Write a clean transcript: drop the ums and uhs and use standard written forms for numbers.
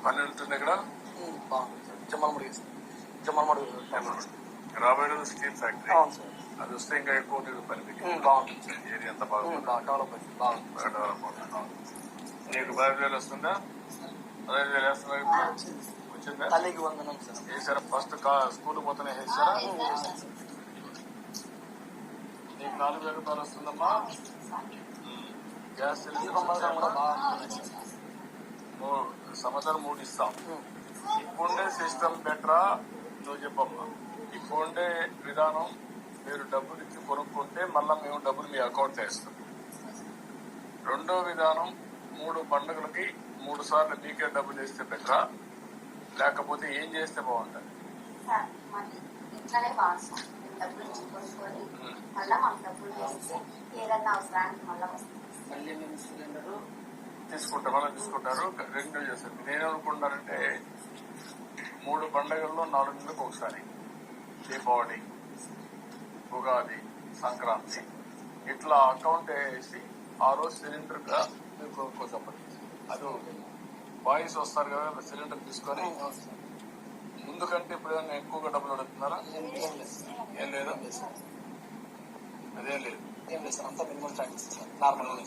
పని వెళ్తుంది ఇక్కడ రాబోయే రోజు స్టీల్ ఫ్యాక్టరీ అది వస్తే ఇంకా ఎక్కువ ఉంటుంది పని మీకు. ఏరియా ఎంత బాగుంది, డెవలప్ అవుతుంది. నీకు 15,000 వస్తుందా? 15,000 వేస్తున్నా వచ్చిందా? వేసారా? ఫస్ట్ స్కూల్ పోతేనే వేసారా? నీకు 4,000 రూపాయలు వస్తుందమ్మా. గ్యాస్ సంవత్సరం 3 ఇస్తాం. ఇప్పుడుండే సిస్టమ్ బెటరా? నువ్వు చెప్పమ్మా. ఇప్పుడుండే విధానం మీరు డబ్బులు ఇచ్చి కొనుక్కుంటే మళ్ళా మేము డబ్బులు మీ అకౌంట్ వేస్తాం. రెండో విధానం 3 పండుగలకి 3 సార్లు మీకే డబ్బులు వేస్తే బెటరా, లేకపోతే ఏం చేస్తే బాగుంటుంది? తీసుకుంటారు. రెన్యూ చేస్తారు. నేనేమనుకుంటున్నానంటే 3 పండుగల్లో 4 నెలలకు ఒకసారి, దీపావళి, ఉగాది, సంక్రాంతి, ఇట్లా అకౌంట్ వేసి ఆ రోజు సిలిండర్ గా మీరు కొనుక్కోసప్పటి. అది బాయ్స్ వస్తారు కదా సిలిండర్ తీసుకొని. ముందు కంటే ఇప్పుడు ఏమైనా ఎక్కువగా డబ్బులు అడుగుతున్నారా? ఏం లేదా? అదేం లేదు. అంతా మినిమం ఛార్జెస్ నార్మల్.